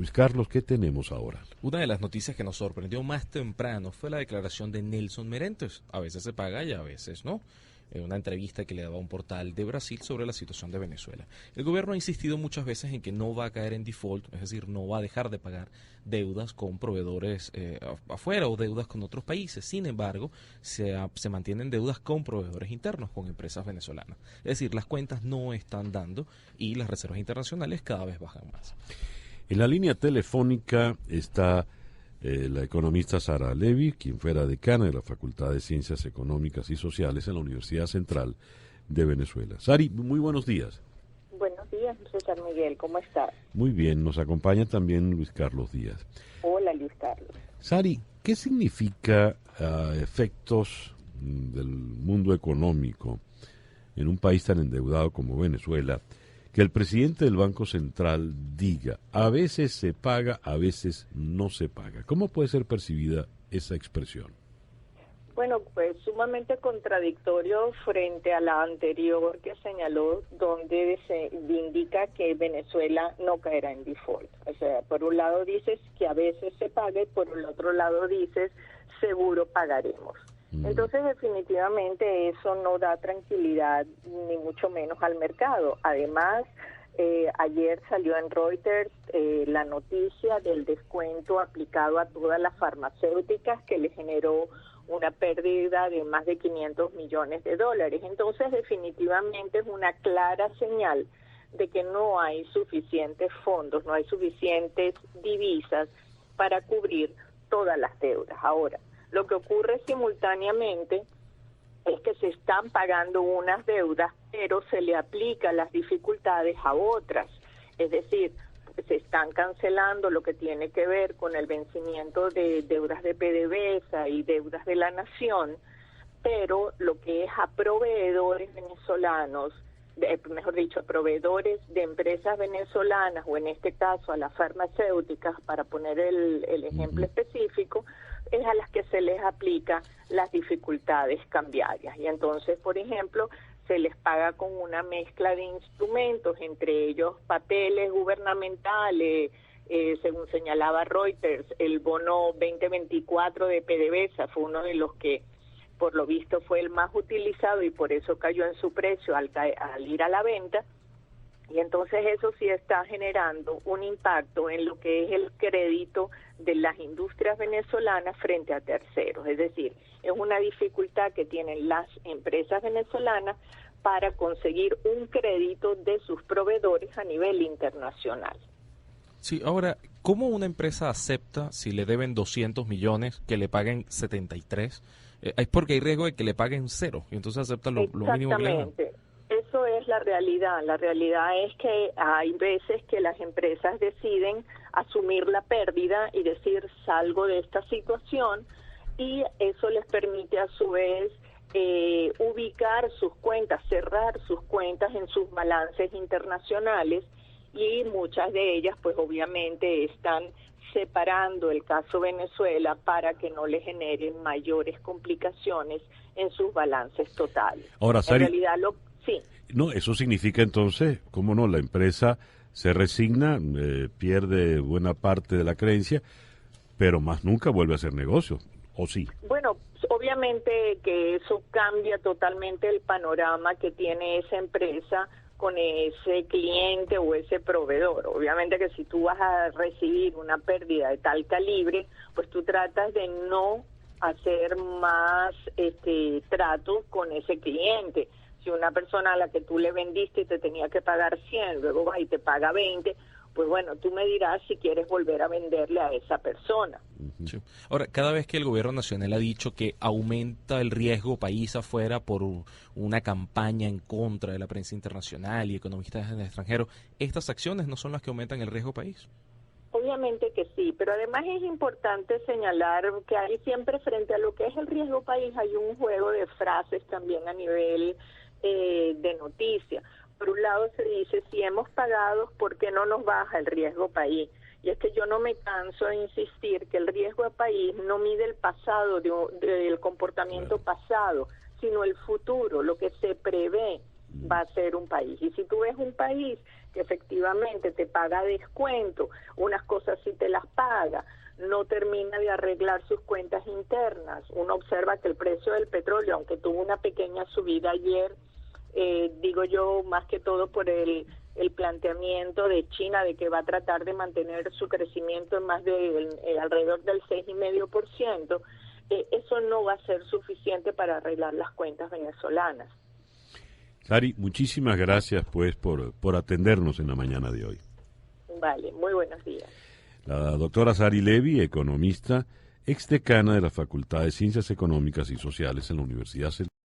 Luis Carlos, ¿qué tenemos ahora? Una de las noticias que nos sorprendió más temprano fue la declaración de Nelson Merentes. A veces se paga y a veces no. En una entrevista que le daba a un portal de Brasil sobre la situación de Venezuela. El gobierno ha insistido muchas veces en que no va a caer en default, es decir, no va a dejar de pagar deudas con proveedores afuera o deudas con otros países. Sin embargo, se mantienen deudas con proveedores internos, con empresas venezolanas. Es decir, las cuentas no están dando y las reservas internacionales cada vez bajan más. En la línea telefónica está la economista Sara Levy, quien fuera decana de la Facultad de Ciencias Económicas y Sociales en la Universidad Central de Venezuela. Sari, muy buenos días. Buenos días, César Miguel, ¿cómo estás? Muy bien, nos acompaña también Luis Carlos Díaz. Hola, Luis Carlos. Sari, ¿qué significa efectos del mundo económico en un país tan endeudado como Venezuela, que el presidente del Banco Central diga, a veces se paga, a veces no se paga? ¿Cómo puede ser percibida esa expresión? Bueno, pues sumamente contradictorio frente a la anterior que señaló, donde se indica que Venezuela no caerá en default. O sea, por un lado dices que a veces se paga y por el otro lado dices seguro pagaremos. Entonces, definitivamente eso no da tranquilidad, ni mucho menos al mercado. Además, ayer salió en Reuters la noticia del descuento aplicado a todas las farmacéuticas que le generó una pérdida de más de 500 millones de dólares. Entonces, definitivamente es una clara señal de que no hay suficientes fondos, no hay suficientes divisas para cubrir todas las deudas. Ahora, lo que ocurre simultáneamente es que se están pagando unas deudas, pero se le aplican las dificultades a otras. Es decir, se están cancelando lo que tiene que ver con el vencimiento de deudas de PDVSA y deudas de la nación, pero lo que es a proveedores venezolanos, mejor dicho, a proveedores de empresas venezolanas, o en este caso a las farmacéuticas, para poner el ejemplo específico, es a las que se les aplica las dificultades cambiarias. Y entonces, por ejemplo, se les paga con una mezcla de instrumentos, entre ellos papeles gubernamentales, según señalaba Reuters, el bono 2024 de PDVSA fue uno de los que, por lo visto, fue el más utilizado y por eso cayó en su precio al ir a la venta. Y entonces eso sí está generando un impacto en lo que es el crédito de las industrias venezolanas frente a terceros. Es decir, es una dificultad que tienen las empresas venezolanas para conseguir un crédito de sus proveedores a nivel internacional. Sí, ahora, ¿cómo una empresa acepta si le deben 200 millones que le paguen 73? Es porque hay riesgo de que le paguen cero y entonces acepta lo mínimo que le dan. Exactamente. Eso es la realidad. La realidad es que hay veces que las empresas deciden asumir la pérdida y decir salgo de esta situación, y eso les permite a su vez ubicar sus cuentas, cerrar sus cuentas en sus balances internacionales, y muchas de ellas pues obviamente están separando el caso Venezuela para que no le generen mayores complicaciones en sus balances totales. Ahora, Sari, en realidad sí. No, eso significa entonces, ¿cómo no? La empresa se resigna, pierde buena parte de la creencia, pero más nunca vuelve a hacer negocio, ¿o sí? Bueno, obviamente que eso cambia totalmente el panorama que tiene esa empresa con ese cliente o ese proveedor. Obviamente que si tú vas a recibir una pérdida de tal calibre, pues tú tratas de no hacer más trato con ese cliente. Si una persona a la que tú le vendiste te tenía que pagar 100, luego va y te paga 20, pues bueno, tú me dirás si quieres volver a venderle a esa persona. Sí. Ahora, cada vez que el gobierno nacional ha dicho que aumenta el riesgo país afuera por una campaña en contra de la prensa internacional y economistas en el extranjero, ¿estas acciones no son las que aumentan el riesgo país? Obviamente que sí, pero además es importante señalar que hay siempre, frente a lo que es el riesgo país, hay un juego de frases también a nivel de noticia. Por un lado se dice, si hemos pagado, ¿por qué no nos baja el riesgo país? Y es que yo no me canso de insistir que el riesgo de país no mide el pasado, del comportamiento pasado, sino el futuro, lo que se prevé. va a ser un país. Y si tú ves un país que efectivamente te paga descuento, unas cosas sí te las paga, no termina de arreglar sus cuentas internas, uno observa que el precio del petróleo, aunque tuvo una pequeña subida ayer, digo yo, más que todo por el planteamiento de China de que va a tratar de mantener su crecimiento en más de alrededor del 6,5%, eso no va a ser suficiente para arreglar las cuentas venezolanas. Sari, muchísimas gracias pues por atendernos en la mañana de hoy. Vale, muy buenos días. La doctora Sari Levy, economista, exdecana de la Facultad de Ciencias Económicas y Sociales en la Universidad Central.